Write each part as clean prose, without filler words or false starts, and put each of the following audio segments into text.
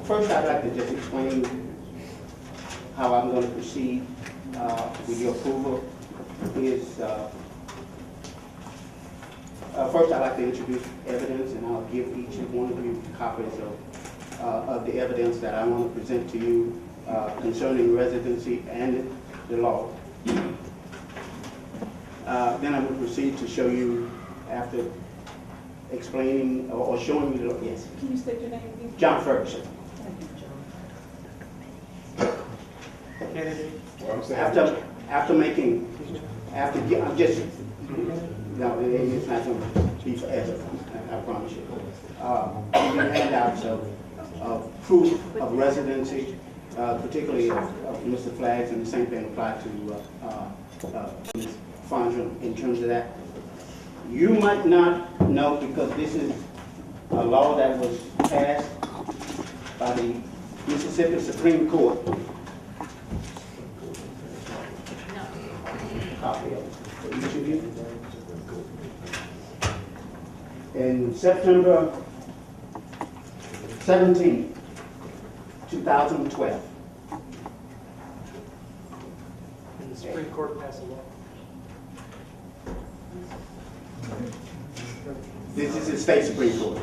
First, I'd like to just explain how I'm going to proceed with your approval. First, I'd like to introduce evidence, and I'll give each one of you copies of the evidence that I want to present to you concerning residency and the law. Then I will proceed to show you, after explaining or showing you the law. Yes. Can you state your name again? John Ferguson. Thank you, John. Kennedy. I'm just, no, it's not going to be forever, I promise you. You can hand out of proof of residency, particularly of Mr. Flags, and the same thing applied to Ms. Fondren in terms of that. You might not know, because this is a law that was passed by the Mississippi Supreme Court. Copy of it for each of you. In September 17, 2012. And the Supreme Court passed a law. This is the state Supreme Court.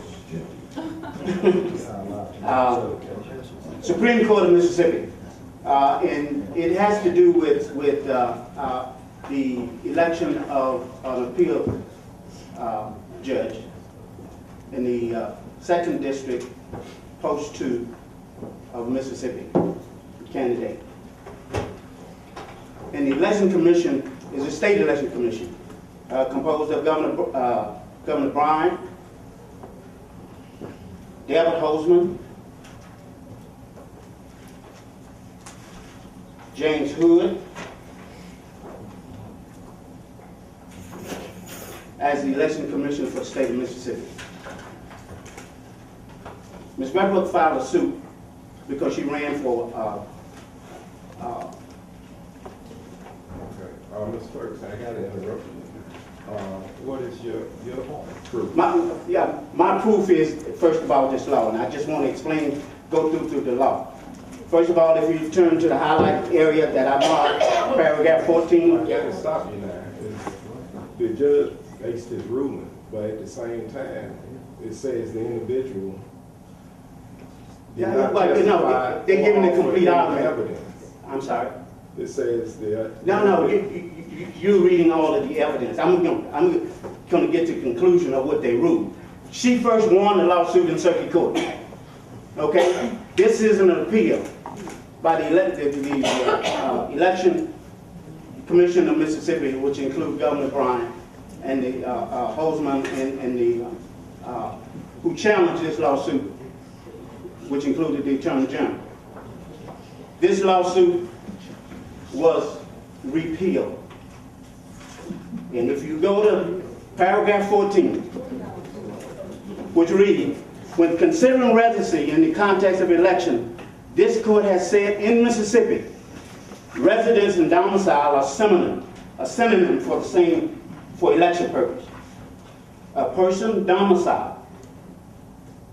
Supreme Court of Mississippi. And it has to do with the election of an appeal judge in the 2nd District, Post 2 of Mississippi, candidate. And the election commission is a state election commission composed of Governor Bryan, David Holzman, James Hood, as the election commissioner for the state of Mississippi. Ms. Redbrook filed a suit because she ran for Ms. Ferguson, I got to interrupt you. What is your proof? My proof is, first of all, this law, and I just want to explain, go through the law. First of all, if you turn to the highlighted area that I marked, paragraph 14. I got to stop you now. The judge makes his ruling, but at the same time, it says the individual. Yeah, well, no, they're giving the complete argument. I'm sorry. It says that. No, you're reading all of the evidence. I'm going to get to the conclusion of what they ruled. She first won the lawsuit in circuit court. Okay, this is an appeal by the election commission of Mississippi, which includes Governor Bryan and the Holzman and the who challenged this lawsuit, which included the Attorney General. This lawsuit was repealed. And if you go to paragraph 14, which reads, when considering residency in the context of election, this court has said in Mississippi, residence and domicile are synonym for the same, for election purpose. A person domicile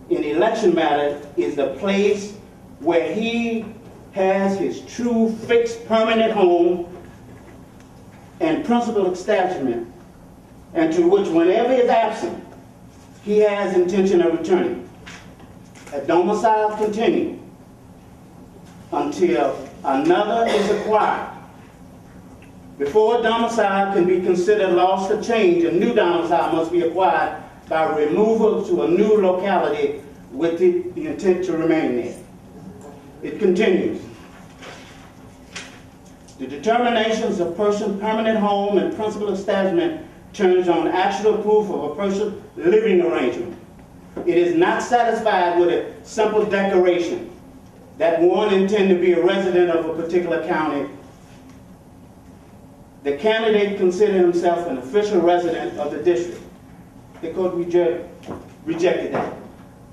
in election matter is the place where he has his true fixed permanent home and principal establishment, and to which whenever he is absent, he has intention of returning. A domicile continues until another is acquired. Before a domicile can be considered lost or changed, a new domicile must be acquired by removal to a new locality with the intent to remain there. It continues. The determinations of person's permanent home and principal establishment turns on actual proof of a person's living arrangement. It is not satisfied with a simple declaration that one intends to be a resident of a particular county. The candidate considered himself an official resident of the district. The court rejected that.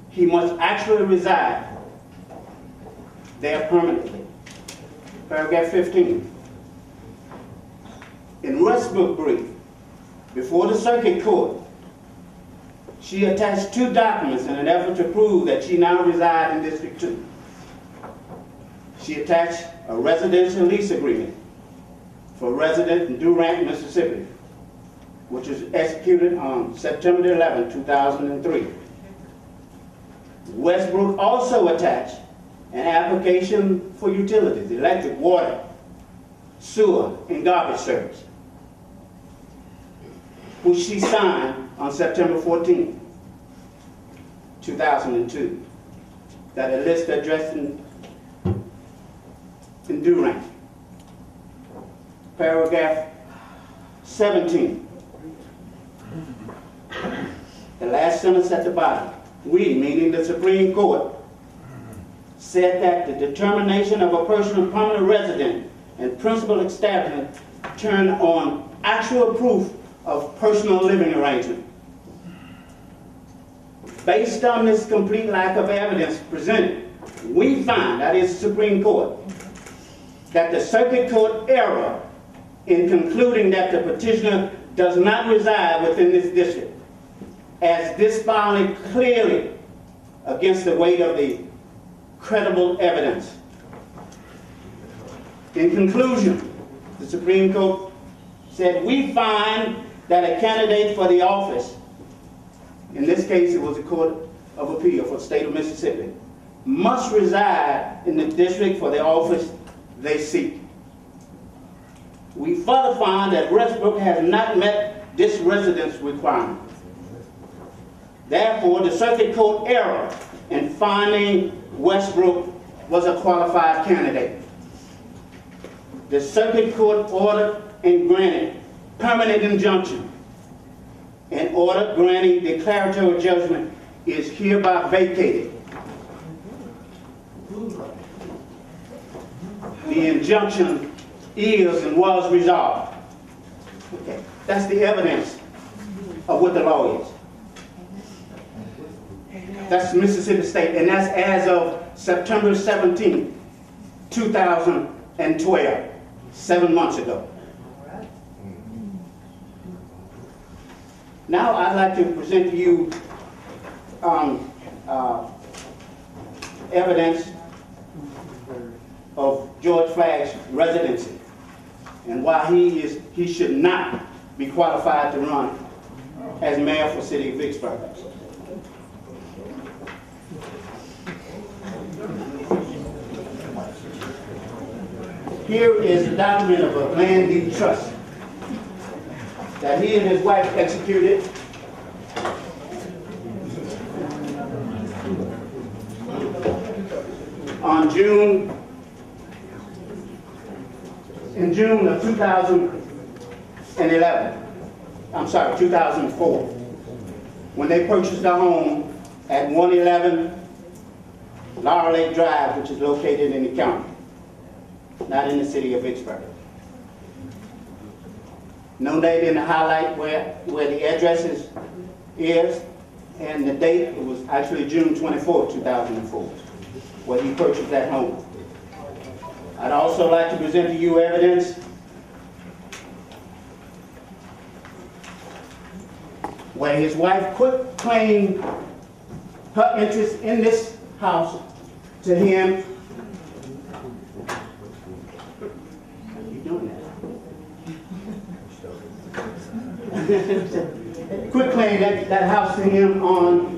He must actually reside there permanently. Paragraph 15. In Westbrook brief, before the circuit court, she attached 2 documents in an effort to prove that she now resides in District 2. She attached a residential lease agreement for resident in Durant, Mississippi, which was executed on September 11, 2003. Westbrook also attached an application for utilities, electric, water, sewer, and garbage service, which she signed on September 14, 2002, that a list addressed in Durant. Paragraph 17. The last sentence at the bottom. We, meaning the Supreme Court, said that the determination of a person's permanent resident and principal establishment turn on actual proof of personal living arrangement. Based on this complete lack of evidence presented, we find, that is the Supreme Court, that the Circuit Court error in concluding that the petitioner does not reside within this district, as this filing clearly against the weight of the credible evidence. In conclusion, the Supreme Court said, we find that a candidate for the office, in this case it was the Court of Appeal for the state of Mississippi, must reside in the district for the office they seek. We further find that Westbrook has not met this residence requirement. Therefore, the Circuit Court error in finding Westbrook was a qualified candidate. The Circuit Court ordered and granted permanent injunction. An order granting declaratory judgment is hereby vacated. The injunction is and was resolved. Okay. That's the evidence of what the law is. That's Mississippi State, and that's as of September 17, 2012, 7 months ago. Now I'd like to present to you evidence of George Flagg's residency and why he should not be qualified to run as mayor for the city of Vicksburg. Here is a document of a land deed trust that he and his wife executed on in June of 2011. I'm sorry, 2004, when they purchased a home at 111 Laurel Lake Drive, which is located in the county, not in the city of Vicksburg. No date in the highlight where the address is, and the date, it was actually June 24, 2004, where he purchased that home. I'd also like to present to you evidence where his wife quit claiming her interest in this house to him. How are you doing that? Quit claiming that house to him on